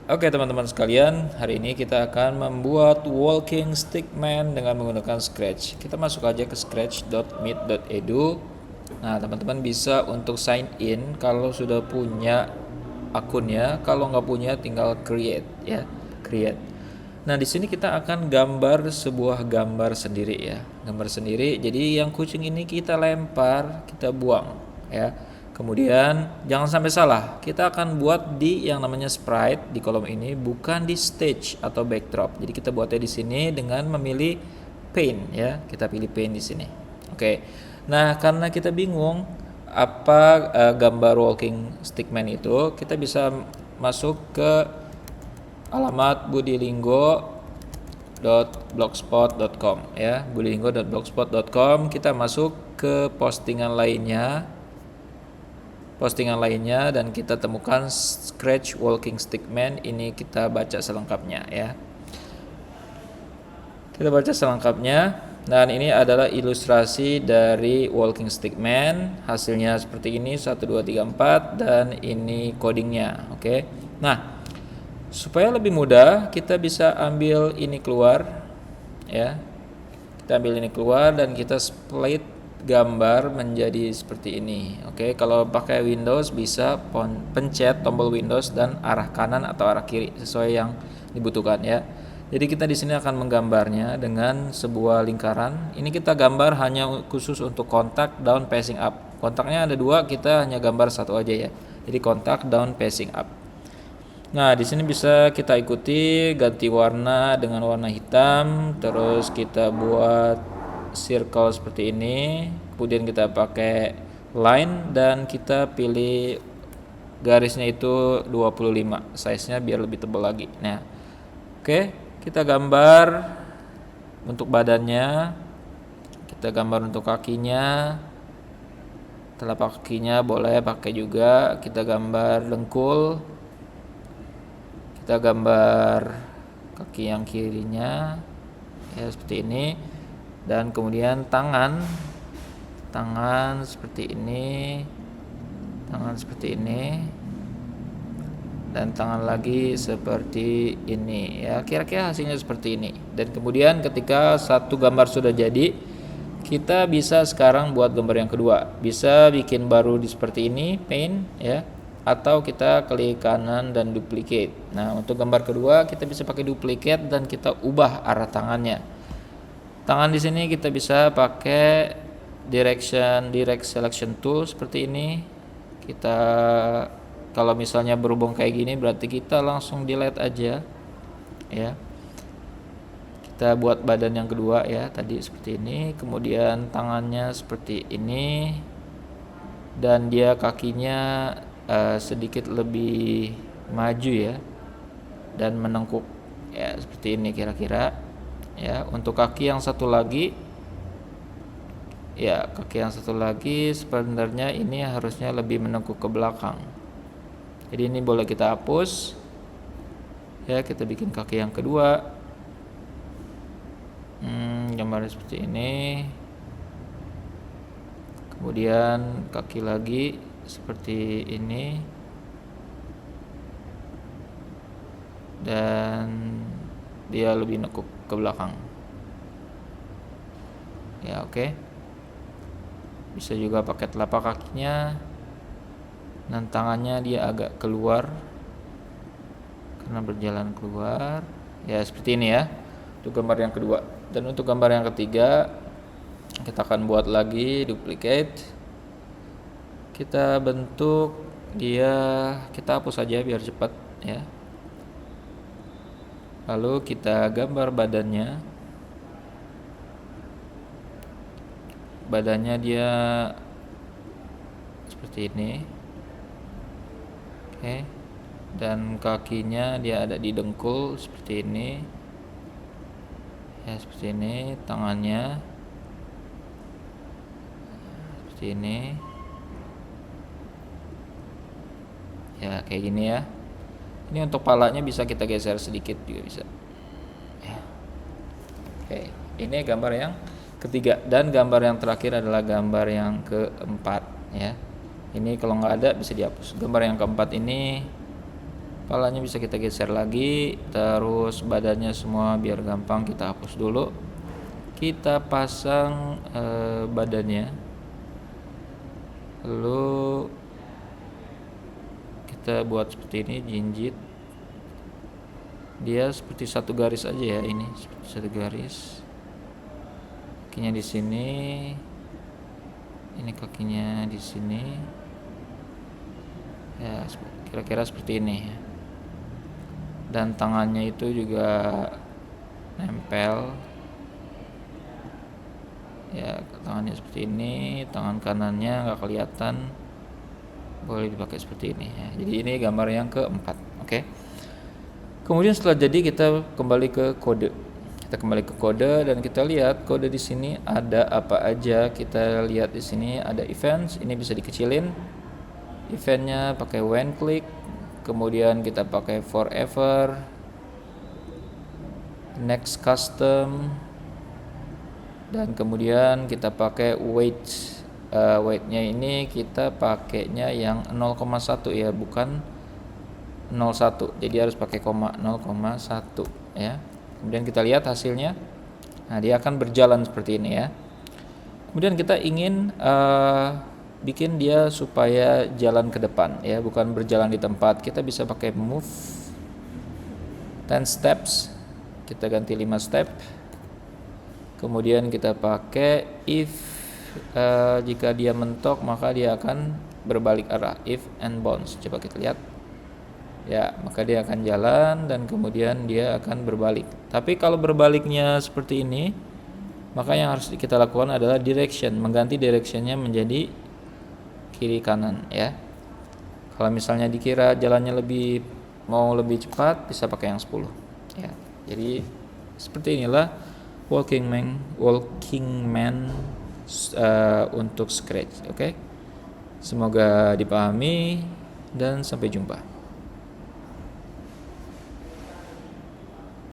Oke teman-teman sekalian, hari ini kita akan membuat walking stickman dengan menggunakan Scratch. Kita masuk aja ke scratch.meet.edu. Nah teman-teman bisa untuk sign in kalau sudah punya akunnya, kalau nggak punya tinggal create ya, create. Nah di sini kita akan gambar sebuah gambar sendiri ya, gambar sendiri. Jadi yang kucing ini kita lempar, kita buang ya. Kemudian jangan sampai salah, kita akan buat di yang namanya sprite di kolom ini, bukan di stage atau backdrop. Jadi kita buatnya di sini dengan memilih paint ya. Kita pilih paint di sini. Oke. Nah, karena kita bingung apa gambar walking stickman itu, kita bisa masuk ke alamat budilinggo.blogspot.com ya, budilinggo.blogspot.com. Kita masuk ke postingan lainnya dan kita temukan Scratch Walking Stickman. Ini kita baca selengkapnya ya. Kita baca selengkapnya. Dan ini adalah ilustrasi dari Walking Stickman. Hasilnya seperti ini 1 2 3 4 dan ini codingnya. Oke. Nah, supaya lebih mudah kita bisa ambil ini keluar ya. Kita ambil ini keluar dan kita split gambar menjadi seperti ini. Oke, kalau pakai Windows bisa pencet tombol Windows dan arah kanan atau arah kiri sesuai yang dibutuhkan ya. Jadi kita di sini akan menggambarnya dengan sebuah lingkaran. Ini kita gambar hanya khusus untuk kontak down facing up. Kontaknya ada 2, kita hanya gambar 1 aja ya. Jadi kontak down facing up. Nah, di sini bisa kita ikuti ganti warna dengan warna hitam, terus kita buat circle seperti ini, kemudian kita pakai line dan kita pilih garisnya itu 25, size-nya biar lebih tebal lagi. Nah, oke, kita gambar untuk badannya, kita gambar untuk kakinya, telapak kakinya boleh pakai juga, kita gambar dengkul, kita gambar kaki yang kirinya ya seperti ini. Dan kemudian tangan seperti ini, tangan seperti ini, dan tangan lagi seperti ini ya, kira-kira hasilnya seperti ini. Dan kemudian ketika satu gambar sudah jadi, kita bisa sekarang buat gambar yang kedua. Bisa bikin baru di seperti ini, paint ya, atau kita klik kanan dan duplicate. Nah, untuk gambar kedua kita bisa pakai duplicate dan kita ubah arah tangannya. Tangan di sini kita bisa pakai direct selection tool seperti ini. Kita kalau misalnya berhubung kayak gini berarti kita langsung delete aja ya. Kita buat badan yang kedua ya, tadi seperti ini, kemudian tangannya seperti ini dan dia kakinya sedikit lebih maju ya dan menengkuk ya, seperti ini kira-kira. Ya, untuk kaki yang satu lagi sebenarnya ini harusnya lebih menengkuk ke belakang. Jadi ini boleh kita hapus. Ya, kita bikin kaki yang kedua. Gambar seperti ini. Kemudian kaki lagi seperti ini. Dan dia lebih nekuk ke belakang ya. Oke. Bisa juga pakai telapak kakinya dan tangannya dia agak keluar karena berjalan keluar ya, seperti ini ya untuk gambar yang kedua. Dan untuk gambar yang ketiga kita akan buat lagi duplicate, kita bentuk dia, kita hapus saja biar cepat ya. Lalu kita gambar badannya dia seperti ini. Oke. Dan kakinya dia ada di dengkul seperti ini ya, seperti ini. Tangannya seperti ini ya, kayak gini ya. Ini untuk palanya bisa kita geser sedikit juga bisa ya. Oke, ini gambar yang ketiga. Dan gambar yang terakhir adalah gambar yang keempat ya. Ini kalau nggak ada bisa dihapus. Gambar yang keempat ini Kepalanya bisa kita geser lagi, terus badannya semua biar gampang kita hapus dulu. Kita pasang badannya, lalu kita buat seperti ini, jinjit. Dia seperti satu garis aja ya, ini seperti satu garis. Kakinya di sini, ini kakinya di sini. Ya, kira-kira seperti ini ya. Dan tangannya itu juga nempel. Ya, tangannya seperti ini, tangan kanannya nggak kelihatan, boleh dipakai seperti ini ya. Jadi ini gambar yang keempat, oke. Kemudian setelah jadi kita kembali ke kode. Kita kembali ke kode dan kita lihat kode di sini ada apa aja. Kita lihat di sini ada events, ini bisa dikecilin. Eventnya pakai when click, kemudian kita pakai forever, next custom, dan kemudian kita pakai weight. Weightnya ini kita pakainya yang 0,1 ya, bukan 0,1. Jadi harus pakai koma 0,1 ya. Kemudian kita lihat hasilnya. Nah, dia akan berjalan seperti ini ya. Kemudian kita ingin bikin dia supaya jalan ke depan ya, bukan berjalan di tempat. Kita bisa pakai move 10 steps. Kita ganti 5 step. Kemudian kita pakai if jika dia mentok maka dia akan berbalik arah, if and bounce. Coba kita lihat ya, maka dia akan jalan dan kemudian dia akan berbalik. Tapi kalau berbaliknya seperti ini, maka yang harus kita lakukan adalah direction, mengganti directionnya menjadi kiri kanan ya. Kalau misalnya dikira jalannya mau lebih cepat, bisa pakai yang 10 ya. Jadi seperti inilah walking man untuk Scratch, oke. Semoga dipahami dan sampai jumpa.